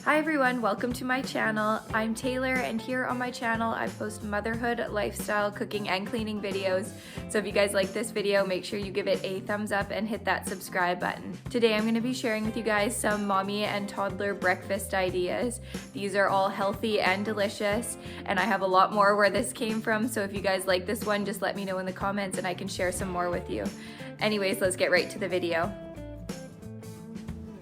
Hi everyone, welcome to my channel. I'm Taylor and here on my channel I post motherhood, lifestyle, cooking, and cleaning videos. So if you guys like this video, make sure you give it a thumbs up and hit that subscribe button. Today I'm going to be sharing with you guys some mommy and toddler breakfast ideas. These are all healthy and delicious, and I have a lot more where this came from, so if you guys like this one, just let me know in the comments and I can share some more with you. Anyways, let's get right to the video.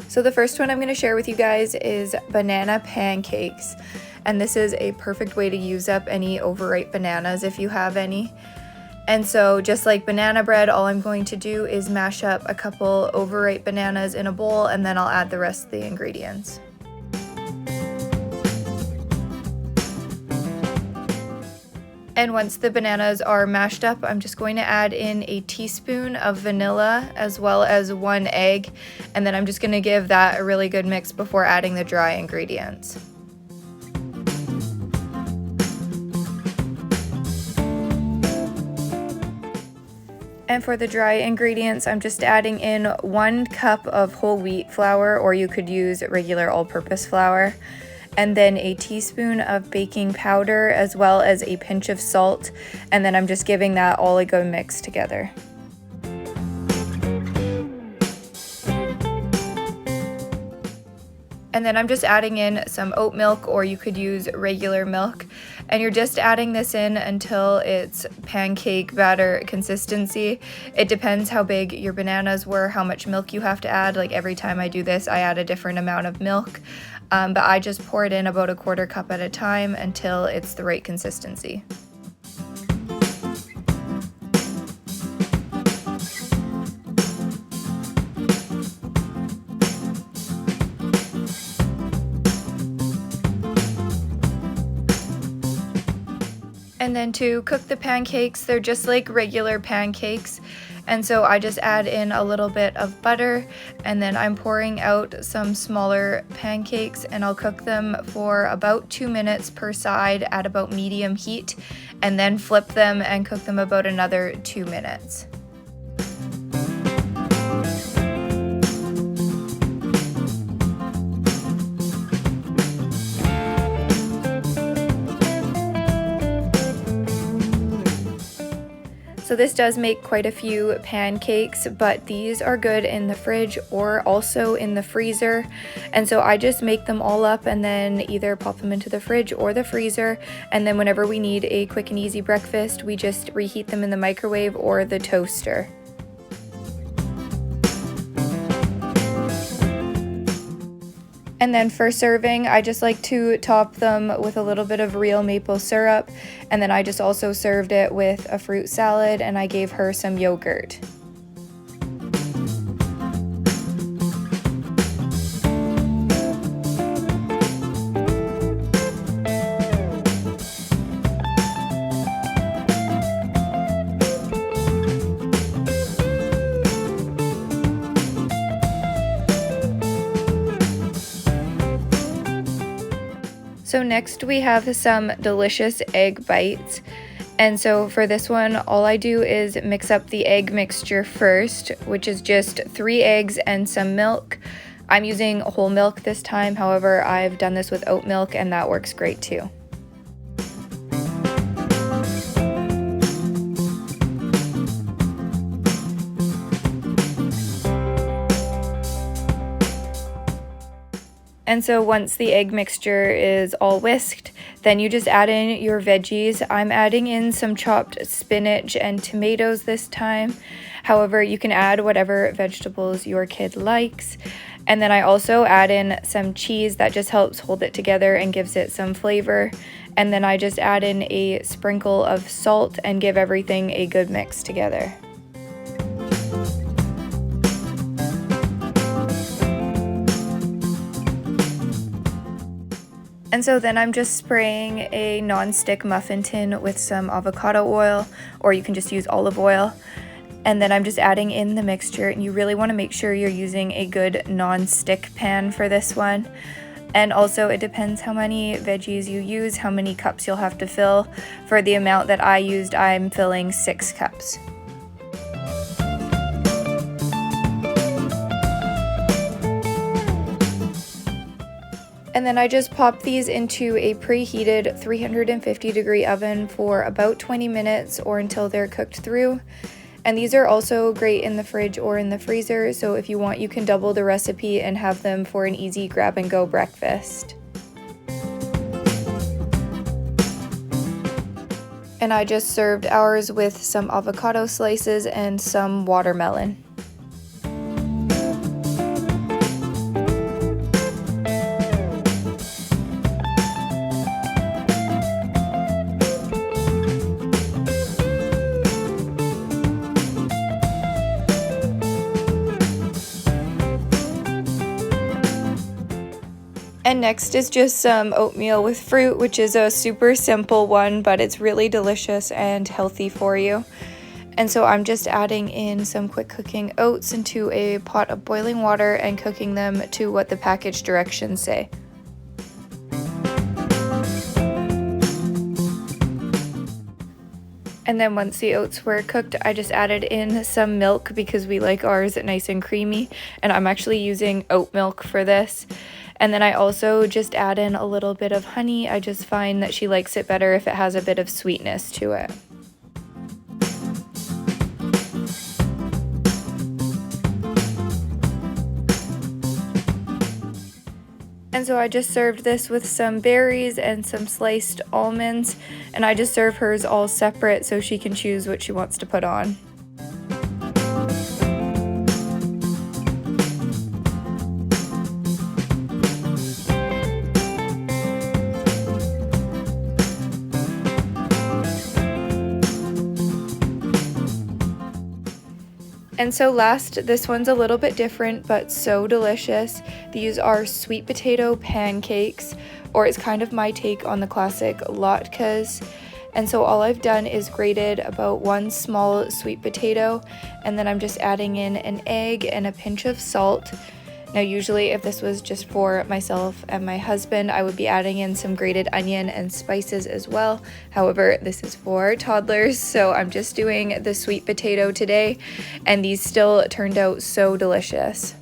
So the first one I'm going to share with you guys is banana pancakes, and this is a perfect way to use up any overripe bananas if you have any. And so just like banana bread, all I'm going to do is mash up a couple overripe bananas in a bowl, and then I'll add the rest of the ingredients. And once the bananas are mashed up, I'm just going to add in a teaspoon of vanilla as well as 1 egg, and then I'm just going to give that a really good mix before adding the dry ingredients. And for the dry ingredients, I'm just adding in 1 cup of whole wheat flour, or you could use regular all-purpose flour, and then a teaspoon of baking powder as well as a pinch of salt, and then I'm just giving that all a good mix together. And then I'm just adding in some oat milk, or you could use regular milk, and you're just adding this in until it's pancake batter consistency. It depends how big your bananas were, how much milk you have to add. Like every time I do this, I add a different amount of milk, but I just pour it in about 1/4 cup at a time until it's the right consistency. And then to cook the pancakes, they're just like regular pancakes. And so I just add in a little bit of butter, and then I'm pouring out some smaller pancakes, and I'll cook them for about 2 minutes per side at about medium heat, and then flip them and cook them about another 2 minutes. So this does make quite a few pancakes, but these are good in the fridge or also in the freezer. And so I just make them all up and then either pop them into the fridge or the freezer. And then whenever we need a quick and easy breakfast, we just reheat them in the microwave or the toaster. And then for serving, I just like to top them with a little bit of real maple syrup, and then I just also served it with a fruit salad, and I gave her some yogurt. So next we have some delicious egg bites, and so for this one all I do is mix up the egg mixture first, which is just 3 eggs and some milk. I'm using whole milk this time, however I've done this with oat milk and that works great too. And so once the egg mixture is all whisked, then you just add in your veggies. I'm adding in some chopped spinach and tomatoes this time. However, you can add whatever vegetables your kid likes. And then I also add in some cheese that just helps hold it together and gives it some flavor. And then I just add in a sprinkle of salt and give everything a good mix together. And so then I'm just spraying a non-stick muffin tin with some avocado oil, or you can just use olive oil. And then I'm just adding in the mixture, and you really want to make sure you're using a good non-stick pan for this one. And also it depends how many veggies you use, how many cups you'll have to fill. For the amount that I used, I'm filling 6 cups. And And then I just popped these into a preheated 350-degree oven for about 20 minutes or until they're cooked through. And these are also great in the fridge or in the freezer, so if you want, you can double the recipe and have them for an easy grab-and-go breakfast. And I just served ours with some avocado slices and some watermelon. And next is just some oatmeal with fruit, which is a super simple one, but it's really delicious and healthy for you. And so I'm just adding in some quick cooking oats into a pot of boiling water and cooking them to what the package directions say. And then once the oats were cooked, I just added in some milk because we like ours nice and creamy, and I'm actually using oat milk for this. And then I also just add in a little bit of honey. I just find that she likes it better if it has a bit of sweetness to it. And so I just served this with some berries and some sliced almonds, and I just serve hers all separate so she can choose what she wants to put on. And so last, this one's a little bit different, but so delicious. These are sweet potato pancakes, or it's kind of my take on the classic latkes. And so all I've done is grated about one small sweet potato, and then I'm just adding in an egg and a pinch of salt. Now usually if this was just for myself and my husband, I would be adding in some grated onion and spices as well. However, this is for toddlers, so I'm just doing the sweet potato today, and these still turned out so delicious.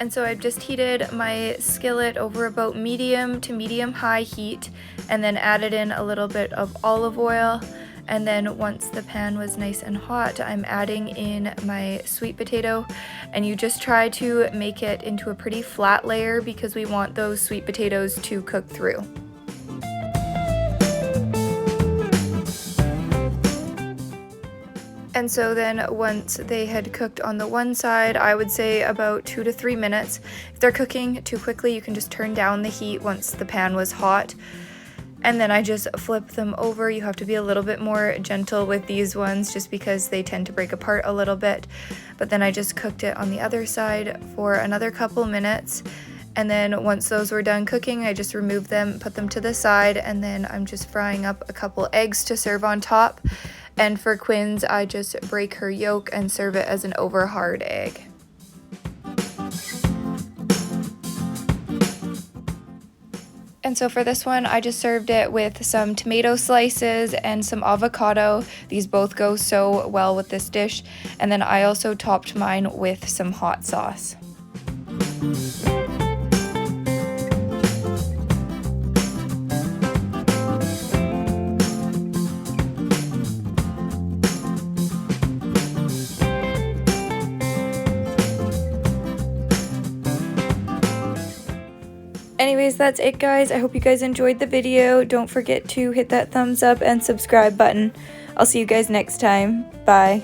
And so I've just heated my skillet over about medium to medium-high heat, and then added in a little bit of olive oil. And then once the pan was nice and hot, I'm adding in my sweet potato, and you just try to make it into a pretty flat layer because we want those sweet potatoes to cook through. And so then once they had cooked on the one side, I would say about 2 to 3 minutes. If they're cooking too quickly, you can just turn down the heat once the pan was hot. And then I just flip them over. You have to be a little bit more gentle with these ones just because they tend to break apart a little bit. But then I just cooked it on the other side for another couple minutes. And then once those were done cooking, I just removed them, put them to the side, and then I'm just frying up a couple eggs to serve on top. And for Quinn's, I just break her yolk and serve it as an over hard egg. And so for this one, I just served it with some tomato slices and some avocado. These both go so well with this dish. And then I also topped mine with some hot sauce. Anyways, that's it guys. I hope you guys enjoyed the video. Don't forget to hit that thumbs up and subscribe button. I'll see you guys next time. Bye.